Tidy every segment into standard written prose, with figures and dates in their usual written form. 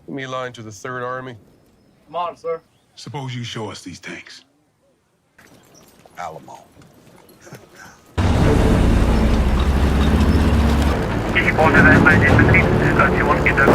Me line to the Third Army. Come on, sir. Suppose you show us these tanks. Alamo. Ich brauche einmal den Betriebssituation in der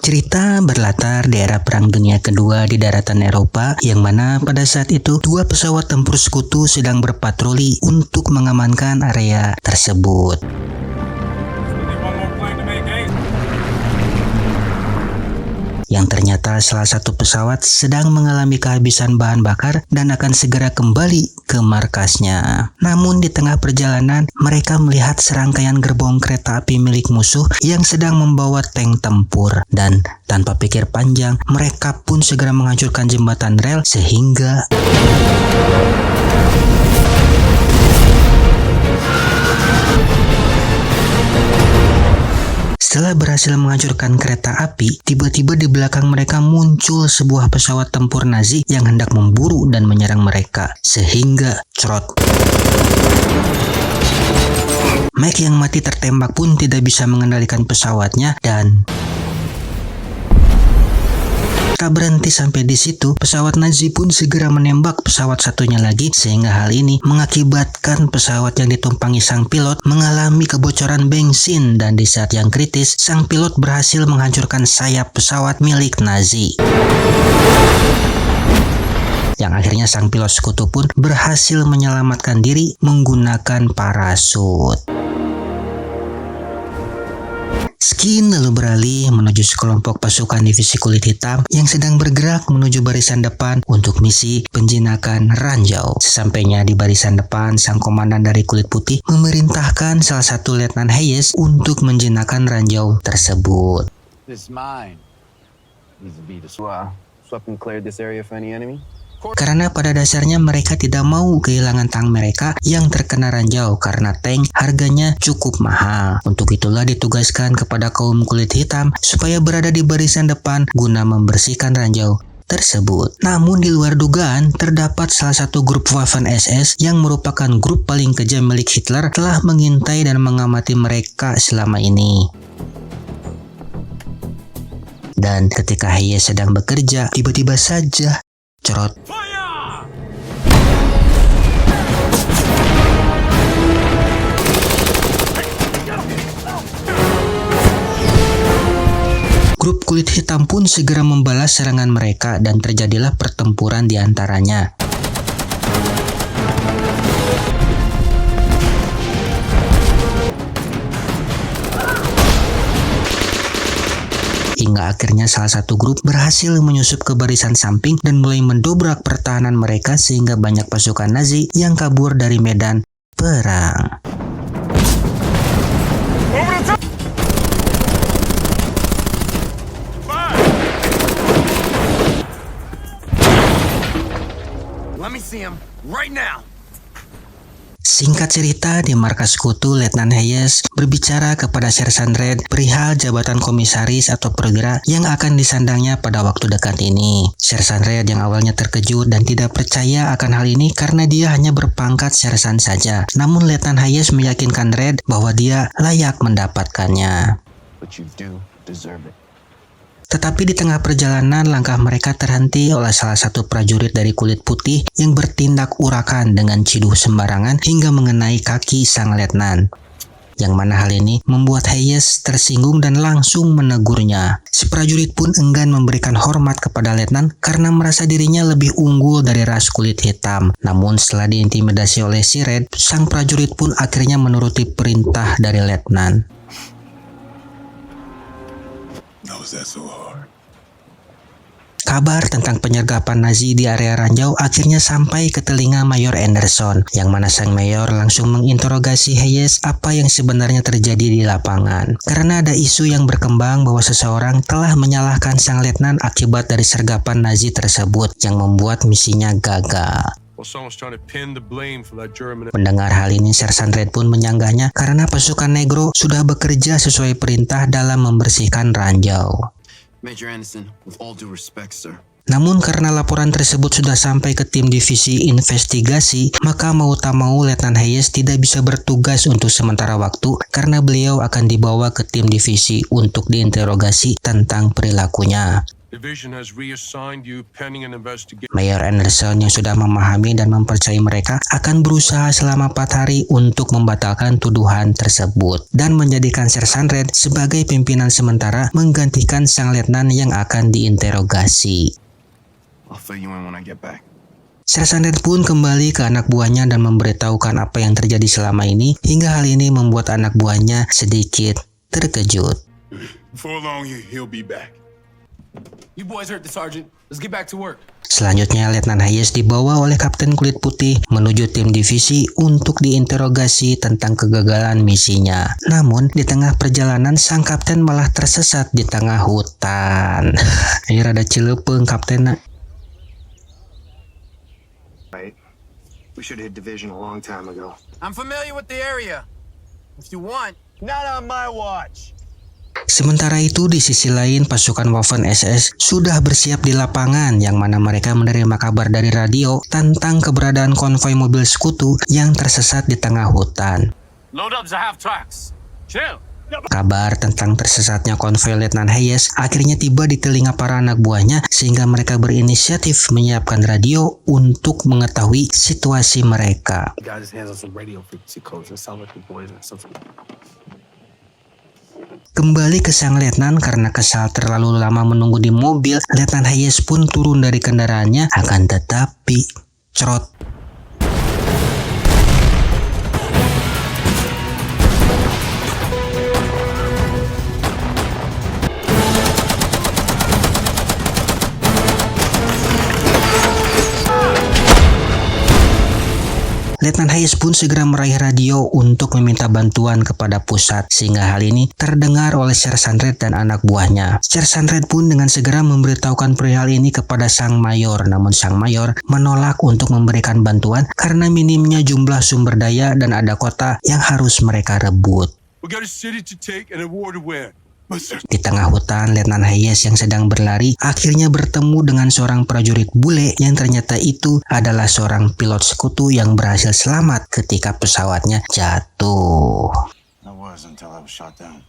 Cerita berlatar di era Perang Dunia Kedua di daratan Eropa, yang mana pada saat itu dua pesawat tempur sekutu sedang berpatroli untuk mengamankan area tersebut. Yang ternyata salah satu pesawat sedang mengalami kehabisan bahan bakar dan akan segera kembali ke markasnya. Namun di tengah perjalanan mereka melihat serangkaian gerbong kereta api milik musuh yang sedang membawa tank tempur, dan tanpa pikir panjang mereka pun segera menghancurkan jembatan rel sehingga setelah berhasil menghancurkan kereta api, tiba-tiba di belakang mereka muncul sebuah pesawat tempur Nazi yang hendak memburu dan menyerang mereka. Sehingga cerot. Mac yang mati tertembak pun tidak bisa mengendalikan pesawatnya, dan tak berhenti sampai di situ, pesawat Nazi pun segera menembak pesawat satunya lagi, sehingga hal ini mengakibatkan pesawat yang ditumpangi sang pilot mengalami kebocoran bensin, dan di saat yang kritis, sang pilot berhasil menghancurkan sayap pesawat milik Nazi. Yang akhirnya sang pilot sekutu pun berhasil menyelamatkan diri menggunakan parasut. Skin lalu beralih menuju sekelompok pasukan divisi kulit hitam yang sedang bergerak menuju barisan depan untuk misi penjinakan ranjau. Sesampainya di barisan depan, sang komandan dari kulit putih memerintahkan salah satu Letnan Hayes untuk menjinakkan ranjau tersebut. This is mine. Needs to be the swept and cleared this area for any enemy. Karena pada dasarnya mereka tidak mau kehilangan tank mereka yang terkena ranjau karena tank harganya cukup mahal. Untuk itulah ditugaskan kepada kaum kulit hitam supaya berada di barisan depan guna membersihkan ranjau tersebut. Namun di luar dugaan, terdapat salah satu grup Waffen SS yang merupakan grup paling kejam milik Hitler telah mengintai dan mengamati mereka selama ini. Dan ketika Hayes sedang bekerja, tiba-tiba saja cerot. Grup kulit hitam pun segera membalas serangan mereka dan terjadilah pertempuran di antaranya. Hingga akhirnya salah satu grup berhasil menyusup ke barisan samping dan mulai mendobrak pertahanan mereka sehingga banyak pasukan Nazi yang kabur dari medan perang. Let me see him right now. Singkat cerita, di markas sekutu, Letnan Hayes berbicara kepada Sersan Red perihal jabatan komisaris atau perwira yang akan disandangnya pada waktu dekat ini. Sersan Red yang awalnya terkejut dan tidak percaya akan hal ini karena dia hanya berpangkat sersan saja. Namun Letnan Hayes meyakinkan Red bahwa dia layak mendapatkannya. But you do deserve it. Tetapi di tengah perjalanan, langkah mereka terhenti oleh salah satu prajurit dari kulit putih yang bertindak urakan dengan ciduh sembarangan hingga mengenai kaki sang letnan. yang mana hal ini membuat Hayes tersinggung dan langsung menegurnya. Si prajurit pun enggan memberikan hormat kepada letnan karena merasa dirinya lebih unggul dari ras kulit hitam. Namun setelah diintimidasi oleh si Red, sang prajurit pun akhirnya menuruti perintah dari letnan. How's that so hard? Kabar tentang penyergapan Nazi di area ranjau akhirnya sampai ke telinga Mayor Anderson, yang mana sang mayor langsung menginterogasi Hayes apa yang sebenarnya terjadi di lapangan. Karena ada isu yang berkembang bahwa seseorang telah menyalahkan sang letnan akibat dari sergapan Nazi tersebut yang membuat misinya gagal. Mendengar hal ini, Sersan Red pun menyanggahnya karena pasukan Negro sudah bekerja sesuai perintah dalam membersihkan ranjau. Major Anderson, with all due respect, sir. Namun karena laporan tersebut sudah sampai ke tim divisi investigasi, maka mau tak mau Letnan Hayes tidak bisa bertugas untuk sementara waktu karena beliau akan dibawa ke tim divisi untuk diinterogasi tentang perilakunya. Mayor Anderson yang sudah memahami dan mempercayai mereka akan berusaha selama 4 hari untuk membatalkan tuduhan tersebut dan menjadikan Sersan Red sebagai pimpinan sementara menggantikan sang letnan yang akan diinterogasi. I'll fill you in when I get back. Sersan Red pun kembali ke anak buahnya dan memberitahukan apa yang terjadi selama ini, hingga hal ini membuat anak buahnya sedikit terkejut. Before long, he'll be back. You boys heard the sergeant. Let's get back to work. Selanjutnya, Letnan Hayes dibawa oleh Kapten Kulit Putih menuju tim divisi untuk diinterogasi tentang kegagalan misinya. Namun, di tengah perjalanan, sang kapten malah tersesat di tengah hutan. Ini rada cilepeng kapten. Right. We should hit division a long time ago. I'm familiar with the area. If you want. Not on my watch. Sementara itu di sisi lain pasukan Waffen SS sudah bersiap di lapangan, yang mana mereka menerima kabar dari radio tentang keberadaan konvoi mobil sekutu yang tersesat di tengah hutan. Load up the half tracks. Chill. Kabar tentang tersesatnya konvoi Letnan Hayes akhirnya tiba di telinga para anak buahnya, sehingga mereka berinisiatif menyiapkan radio untuk mengetahui situasi mereka. He got his hands on some radio frequency codes. That sound like the boys or something. Kembali ke sang letnan karena kesal terlalu lama menunggu di mobil, Letnan Hayes pun turun dari kendaraannya, akan tetapi cerot. Letnan Hayes pun segera meraih radio untuk meminta bantuan kepada pusat, sehingga hal ini terdengar oleh Sersan Red dan anak buahnya. Sersan Red pun dengan segera memberitahukan perihal ini kepada sang mayor, namun sang mayor menolak untuk memberikan bantuan karena minimnya jumlah sumber daya dan ada kota yang harus mereka rebut. We got a city to take and a war to win. Di tengah hutan, Letnan Hayes yang sedang berlari akhirnya bertemu dengan seorang prajurit bule yang ternyata itu adalah seorang pilot sekutu yang berhasil selamat ketika pesawatnya jatuh. I was until I was shot down.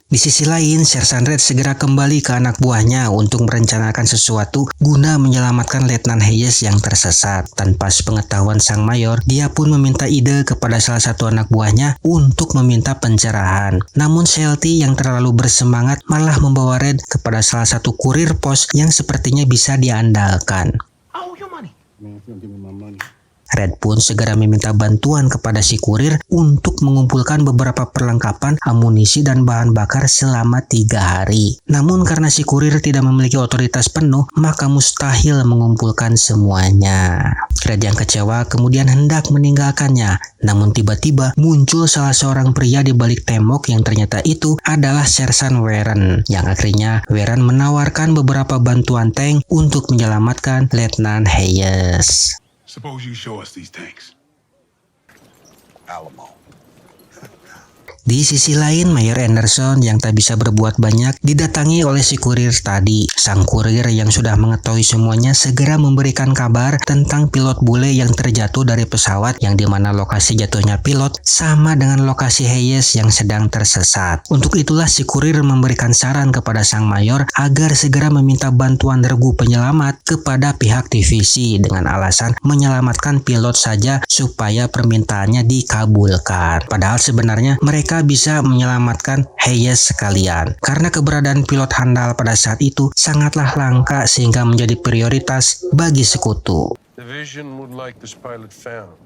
Di sisi lain, Sersan Red segera kembali ke anak buahnya untuk merencanakan sesuatu guna menyelamatkan Letnan Hayes yang tersesat. Tanpa sepengetahuan sang mayor, dia pun meminta ide kepada salah satu anak buahnya untuk meminta pencerahan. Namun Shelty yang terlalu bersemangat malah membawa Red kepada salah satu kurir pos yang sepertinya bisa diandalkan. Oh, your money. Man, if you don't give me my money. Red pun segera meminta bantuan kepada si kurir untuk mengumpulkan beberapa perlengkapan, amunisi, dan bahan bakar selama 3 hari. Namun karena si kurir tidak memiliki otoritas penuh, maka mustahil mengumpulkan semuanya. Red yang kecewa kemudian hendak meninggalkannya. Namun tiba-tiba muncul salah seorang pria di balik tembok yang ternyata itu adalah Sersan Warren. Yang akhirnya Warren menawarkan beberapa bantuan tank untuk menyelamatkan Letnan Hayes. Suppose you show us these tanks. Alamo. Di sisi lain, Mayor Anderson yang tak bisa berbuat banyak didatangi oleh si kurir tadi. Sang kurir yang sudah mengetahui semuanya segera memberikan kabar tentang pilot bule yang terjatuh dari pesawat, yang dimana lokasi jatuhnya pilot sama dengan lokasi Hayes yang sedang tersesat. Untuk itulah si kurir memberikan saran kepada sang mayor agar segera meminta bantuan regu penyelamat kepada pihak divisi dengan alasan menyelamatkan pilot saja supaya permintaannya dikabulkan. Padahal sebenarnya mereka bisa menyelamatkan Hayes sekalian, karena keberadaan pilot handal pada saat itu sangatlah langka sehingga menjadi prioritas bagi sekutu. Division would like this pilot found.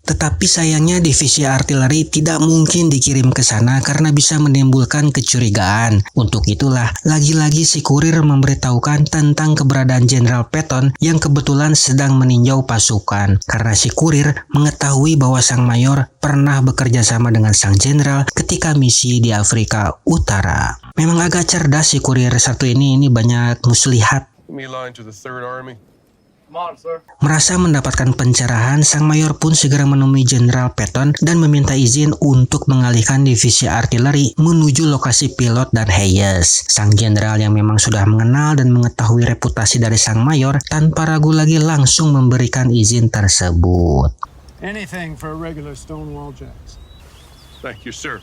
Tetapi sayangnya divisi artileri tidak mungkin dikirim ke sana karena bisa menimbulkan kecurigaan. Untuk itulah lagi-lagi si kurir memberitahukan tentang keberadaan Jenderal Patton yang kebetulan sedang meninjau pasukan. Karena si kurir mengetahui bahwa sang mayor pernah bekerja sama dengan sang jenderal ketika misi di Afrika Utara. Memang agak cerdas si kurir satu ini banyak muslihat. Give me a line to the 3rd Army. Merasa mendapatkan pencerahan, sang mayor pun segera menemui Jenderal Patton dan meminta izin untuk mengalihkan divisi artileri menuju lokasi pilot dan Hayes. Sang jenderal yang memang sudah mengenal dan mengetahui reputasi dari sang mayor tanpa ragu lagi langsung memberikan izin tersebut. Anything for a regular Stonewall Jacks. Thank you, sir.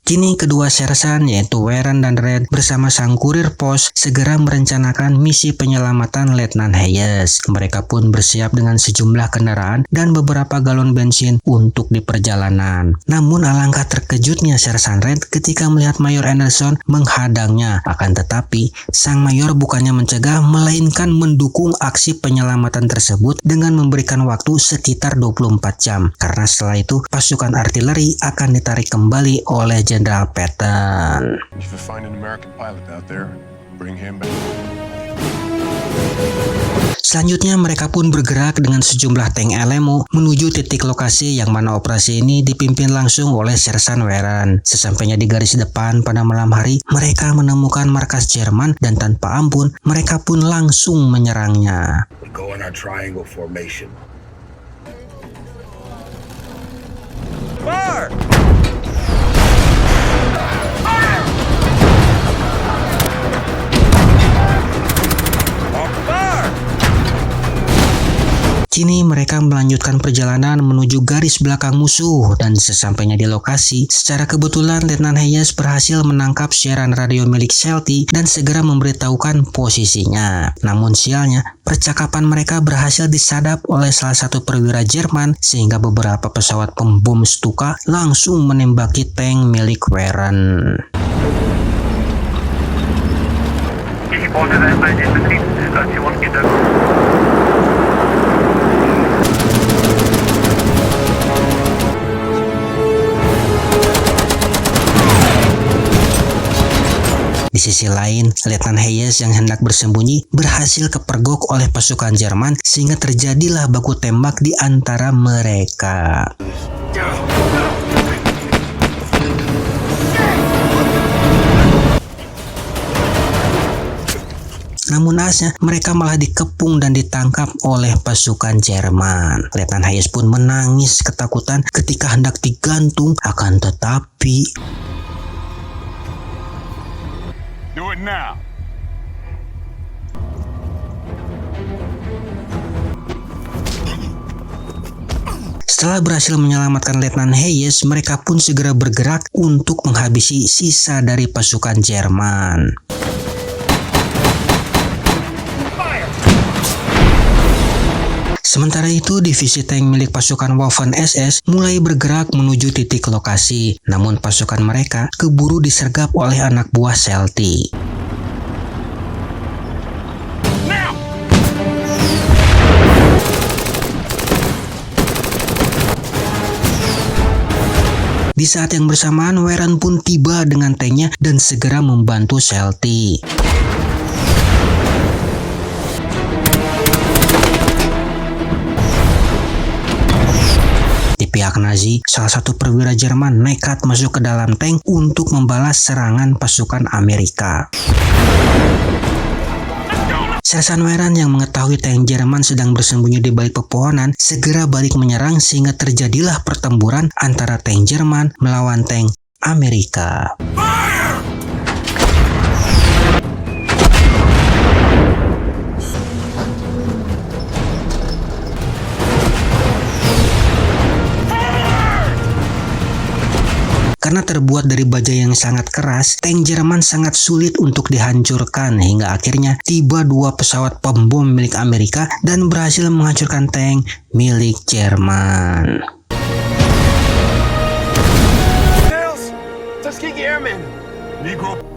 Kini kedua sersan yaitu Warren dan Red bersama sang kurir pos segera merencanakan misi penyelamatan Letnan Hayes. Mereka pun bersiap dengan sejumlah kendaraan dan beberapa galon bensin untuk di perjalanan. Namun alangkah terkejutnya sersan Red ketika melihat Mayor Anderson menghadangnya. Akan tetapi sang mayor bukannya mencegah melainkan mendukung aksi penyelamatan tersebut dengan memberikan waktu sekitar 24 jam. Karena setelah itu pasukan artileri akan ditarik kembali oleh Jenderal Patton. If you find an American pilot out there, bring him back. Selanjutnya mereka pun bergerak dengan sejumlah tank LMO menuju titik lokasi yang mana operasi ini dipimpin langsung oleh Sersan Warren. Sesampainya di garis depan pada malam hari, mereka menemukan markas Jerman dan tanpa ampun mereka pun langsung menyerangnya. We go in our triangle formation. Fire! Kini mereka melanjutkan perjalanan menuju garis belakang musuh dan sesampainya di lokasi, secara kebetulan Letnan Hayes berhasil menangkap siaran radio milik Sheltie dan segera memberitahukan posisinya. Namun sialnya, percakapan mereka berhasil disadap oleh salah satu perwira Jerman sehingga beberapa pesawat pembom Stuka langsung menembaki tank milik Warren. Ich wollte bei den Betriebsstation in Di sisi lain, Letnan Hayes yang hendak bersembunyi berhasil kepergok oleh pasukan Jerman sehingga terjadilah baku tembak di antara mereka. Namun naasnya mereka malah dikepung dan ditangkap oleh pasukan Jerman. Letnan Hayes pun menangis ketakutan ketika hendak digantung, akan tetapi Do it now. setelah berhasil menyelamatkan Letnan Hayes, mereka pun segera bergerak untuk menghabisi sisa dari pasukan Jerman. Sementara itu, divisi tank milik pasukan Waffen SS mulai bergerak menuju titik lokasi. Namun pasukan mereka keburu disergap oleh anak buah Sheltie. Di saat yang bersamaan, Warren pun tiba dengan tanknya dan segera membantu Sheltie. Di pihak Nazi, salah satu perwira Jerman nekat masuk ke dalam tank untuk membalas serangan pasukan Amerika. Sersan Weran yang mengetahui tank Jerman sedang bersembunyi di balik pepohonan segera balik menyerang sehingga terjadilah pertempuran antara tank Jerman melawan tank Amerika. Karena terbuat dari baja yang sangat keras, tank Jerman sangat sulit untuk dihancurkan hingga akhirnya tiba dua pesawat pembom milik Amerika dan berhasil menghancurkan tank milik Jerman. Tuskegee Airmen! Negro.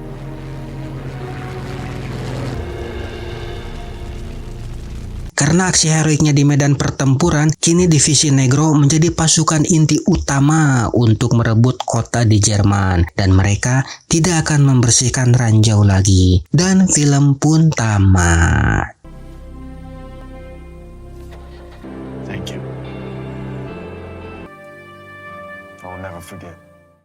Karena aksi heroiknya di medan pertempuran, kini divisi Negro menjadi pasukan inti utama untuk merebut kota di Jerman dan mereka tidak akan membersihkan ranjau lagi. Dan film pun tamat. Thank you. I will never forget.